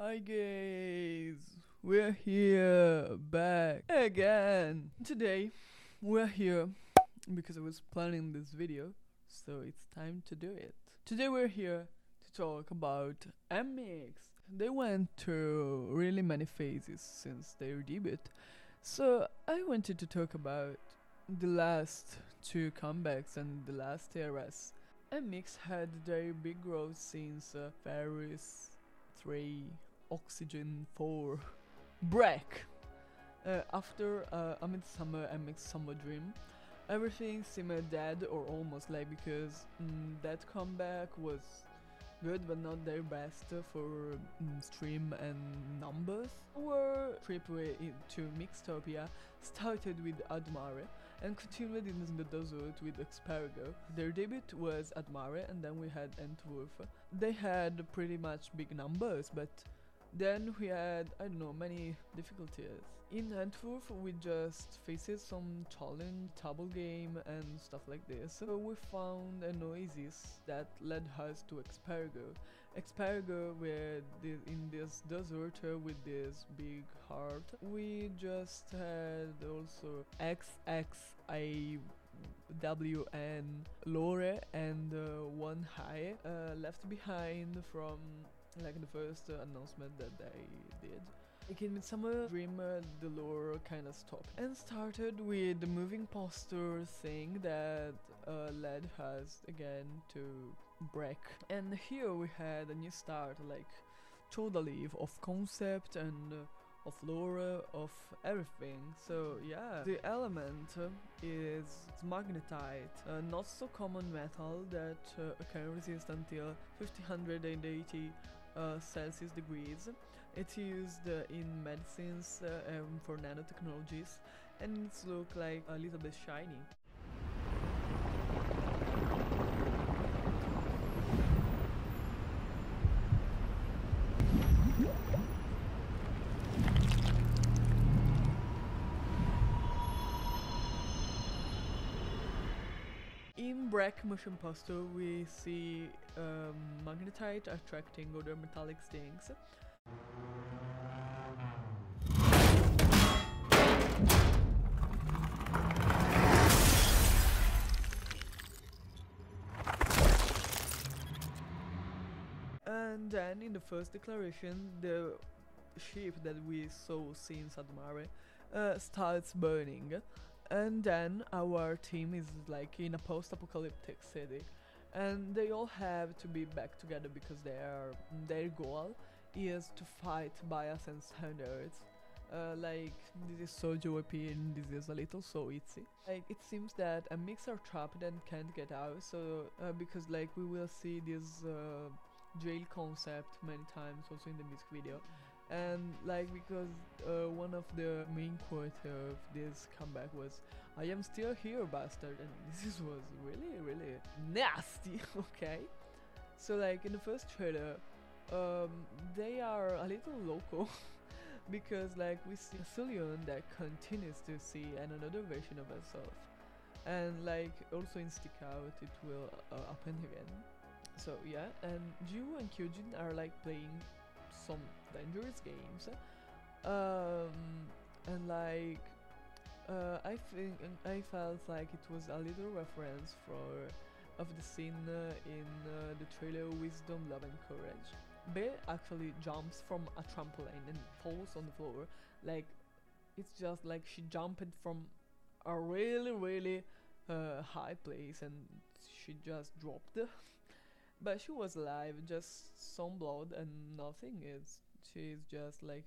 Hi guys, we're here back again. Today we're here because I was planning this video, so it's time to do it. Today we're here to talk about MIXX. They went through really many phases since their debut, so I wanted to talk about the last two comebacks and the last eras. MIXX had their big growth since Paris 3, Oxygen 4, Break. After Amid Summer MIXX Summer Dream, everything seemed dead or almost, like, because that comeback was good but not their best for stream and numbers. Our trip to Mixtopia started with Admare and continued in the desert with Expergo. Their debut was Admare, and then we had Entwurf. They had pretty much big numbers, but then we had, I don't know, many difficulties. In Entwurf we just faced some challenge, table game and stuff like this. So we found an oasis that led us to Expergo. Expergo in this desert with this big heart. We just had also XXAWN, Lore and One High left behind from like the first announcement that they did. Like in Midsummer Dream, the lore kinda stopped and started with the moving poster thing that led us again to Break. And here we had a new start, like totally of concept and of lore, of everything. So yeah, the element is magnetite, not so common metal that can resist until 1580 Celsius degrees. It's used in medicines for nanotechnologies, and it's look like a little bit shiny. In Break motion poster we see magnetite attracting other metallic things. And then in the first declaration, the ship that we saw since Admare starts burning. And then our team is like in a post-apocalyptic city, and they all have to be back together because their goal is to fight bias and standards. Like, this is so European, this is a little so itsy. Like, it seems that a MIXX are trapped and can't get out, so because like we will see this jail concept many times also in the music video. And like, because one of the main quotes of this comeback was "I am still here, bastard," and this was really nasty. Okay, so like in the first trailer they are a little local because like we see a Cillian that continues to see another version of herself, and like also in Stick Out it will happen again. So yeah, and Ju and Kyujin are like playing some dangerous games, and like I think I felt like it was a little reference of the scene in the trailer Wisdom, Love and Courage. Bear actually jumps from a trampoline and falls on the floor. Like, it's just like she jumped from a really high place and she just dropped. But she was alive, just some blood and nothing. She's just like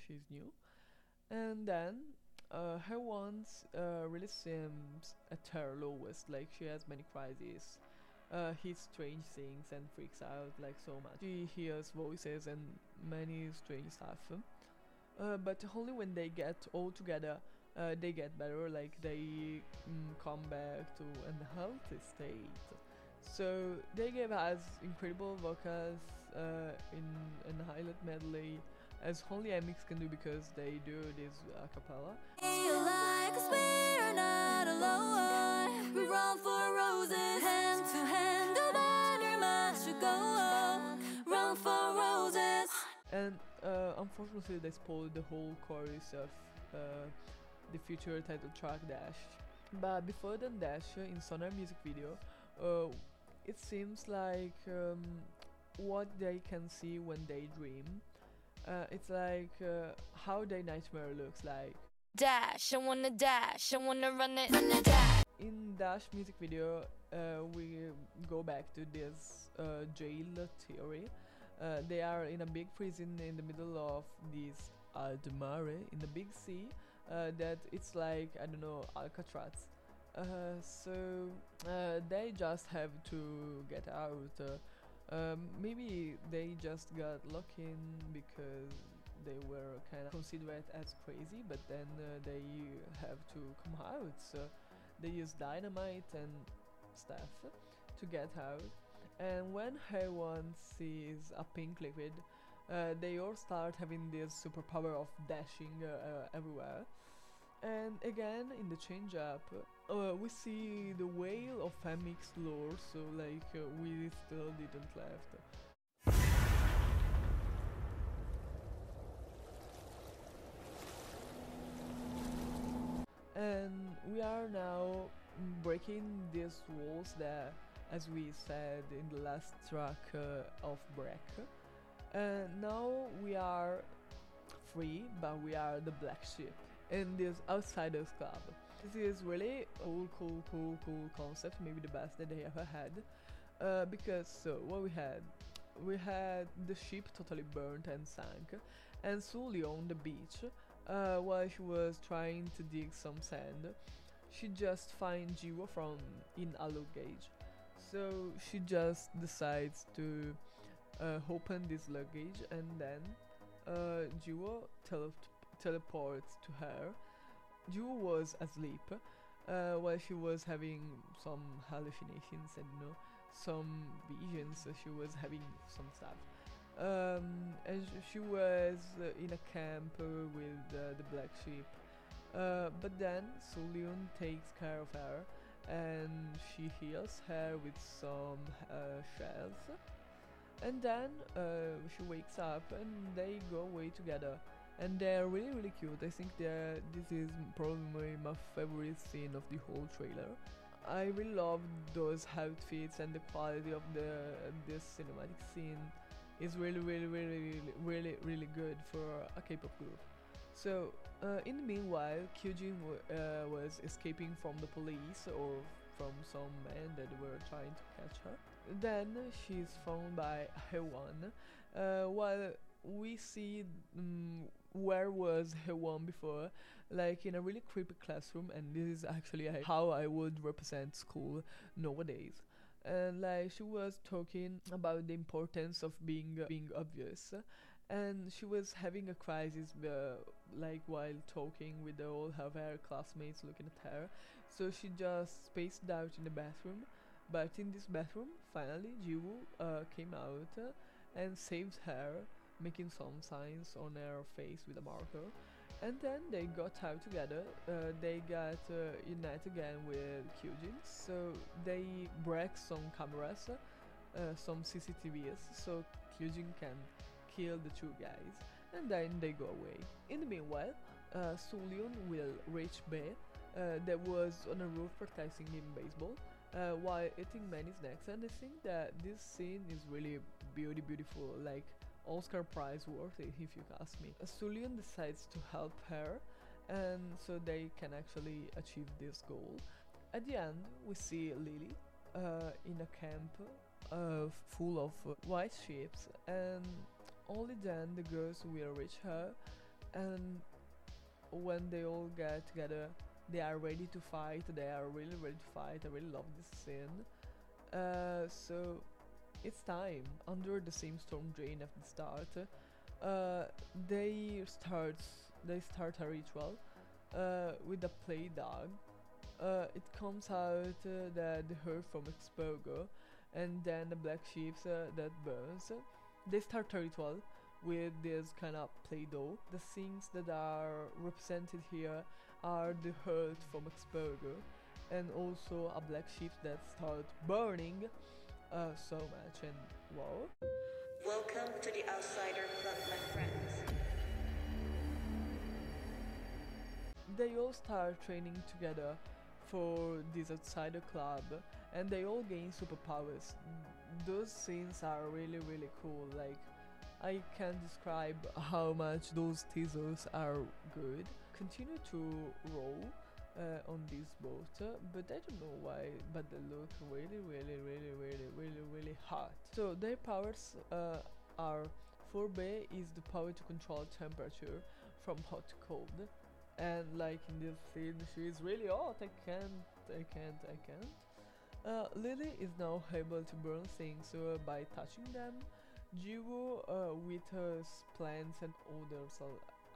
she's new. And then her wants really seems at her lowest. Like, she has many crises. He strange things and freaks out like so much. She hears voices and many strange stuff. But only when they get all together they get better. Like, they come back to a healthy state. So they gave us incredible vocals in highlight medley, as only MIXX can do because they do this a cappella. Like we're not alone. We run for roses, hand to hand. The better much to go. Run for roses. And unfortunately they spoiled the whole chorus of the future title track Dash. But before than Dash, in Sonar music video, it seems like what they can see when they dream. It's like how their nightmare looks like. Dash, I wanna dash, I wanna run it dash. In Dash music video, we go back to this jail theory. They are in a big prison in the middle of this mare in the big sea. That it's like, I don't know, Alcatraz. So they just have to get out. Maybe they just got locked in because they were kind of considered as crazy, but then they have to come out. So they use dynamite and stuff to get out. And when Haywan sees a pink liquid, they all start having this superpower of dashing everywhere. And again, in the change up, we see the whale of MIXX lore, so like we still didn't left. And we are now breaking these walls that, as we said in the last track of Break. And now we are free, but we are the black sheep in this Outsiders Club. This is really a cool concept, maybe the best that they ever had. Because so what we had the ship totally burnt and sank, and Sully on the beach, while she was trying to dig some sand, she just finds Jiwo from in a luggage. So she just decides to open this luggage, and then Jiwo teleports to her. Jiwo was asleep while she was having some hallucinations and some visions. So she was having some stuff. And she was in a camp with the black sheep. But then Sulion takes care of her and she heals her with some shells. And then she wakes up and they go away together. And they're really cute. I think this is probably my favorite scene of the whole trailer. I really love those outfits, and the quality of this cinematic scene is really good for a K-pop group. So in the meanwhile, Kyujin was escaping from the police or from some men that were trying to catch her. Then she's found by Haewon, while we see where was Haewon before, like in a really creepy classroom, and this is actually how I would represent school nowadays. And like she was talking about the importance of being obvious, and she was having a crisis like while talking with all of her classmates looking at her. So she just spaced out in the bathroom, but in this bathroom finally Jiwoo came out and saved her, making some signs on her face with a marker. And then they got out together, they got united again with Kyujin, so they break some cameras, some CCTVs, so Kyujin can kill the two guys, and then they go away. In the meanwhile, Sulion will reach Bae, that was on a roof practicing in baseball, while eating many snacks, and I think that this scene is really beautiful, like Oscar Prize worthy if you ask me. Sulion decides to help her, and so they can actually achieve this goal. At the end, we see Lily in a camp full of white sheep, and only then the girls will reach her, and when they all get together, they are ready to fight. They are really ready to fight. I really love this scene. So it's time. Under the same storm drain at the start, they start a ritual with a play dog. It comes out that the herd from Expogo, and then the black sheep that burns. They start a ritual with this kind of play-doh. The things that are represented here are the herd from Expogo, and also a black sheep that start burning so much, and wow. Welcome to the Outsider Club, my friends. They all start training together for this outsider club, and they all gain superpowers. Those scenes are really cool. Like, I can't describe how much those teasers are good. Continue to row on this boat, but I don't know why, but they look really hot. So their powers are 4B is the power to control temperature from hot to cold, and like in this scene she's really hot. I can't. Lily is now able to burn things by touching them. Jiwoo withers plants and others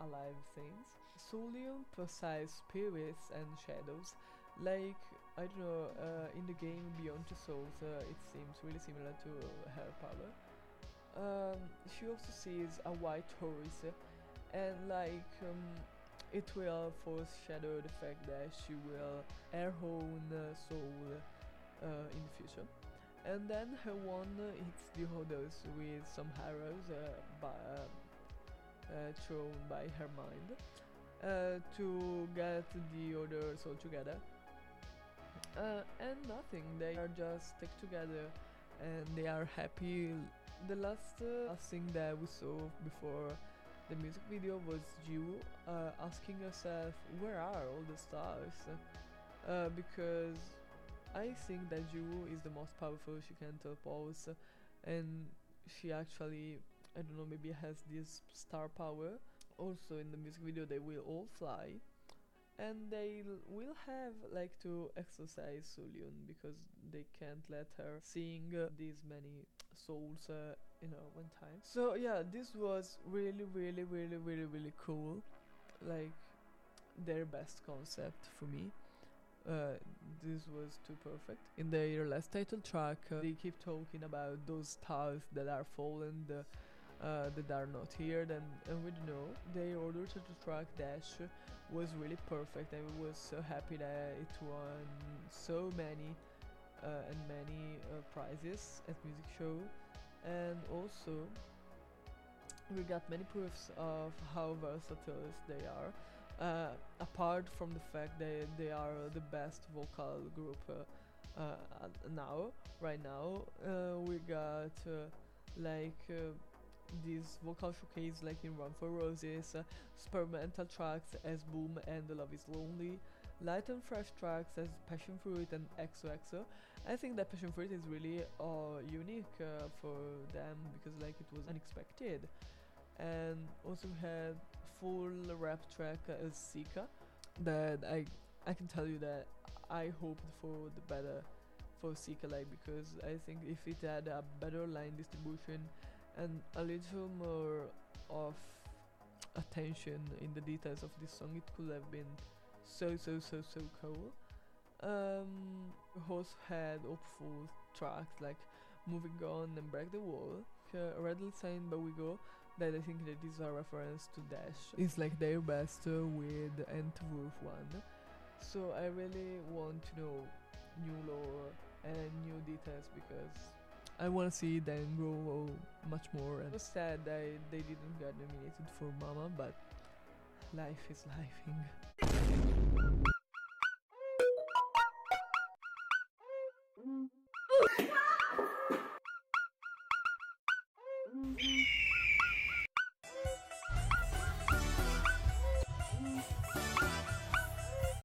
alive things. Sulion possesses spirits and shadows. Like, I don't know, in the game Beyond Two Souls, it seems really similar to her power. She also sees a white horse, and like it will foreshadow the fact that she will her own soul in the future. And then her wand hits the others with some arrows thrown by her mind to get the others all together. And nothing, they are just stick together and they are happy. The last thing that we saw before the music video was Jiwoo asking herself, where are all the stars? Because I think that Jiwoo is the most powerful. She can telepose, and she actually, I don't know, maybe has this star power. Also in the music video they will all fly, and they will have like to exercise Sulion because they can't let her seeing these many souls one time. So yeah, this was really cool, like their best concept for me. This was too perfect. In their last title track, they keep talking about those stars that are fallen, that are not here, and we don't know. Their order to the track Dash was really perfect. I was so happy that it won so many prizes at music show, and also we got many proofs of how versatile they are. Apart from the fact that they are the best vocal group right now, we got this vocal showcase like in Run for Roses, experimental tracks as Boom and The Love Is Lonely, light and fresh tracks as Passion Fruit and XOXO. I think that Passion Fruit is really unique for them because like it was unexpected. And also we had full rap track as Sika that I can tell you that I hoped for the better for Sika, like, because I think if it had a better line distribution and a little more of attention in the details of this song, it could have been so cool. We also had hopeful tracks like Moving On and Break the Wall, Red Little Sign But We Go, that I think that is a reference to Dash. It's like their best with Nth Wolf one. So I really want to know new lore and new details because I want to see them grow much more. And it was sad that they didn't get nominated for Mama, but life is lifing.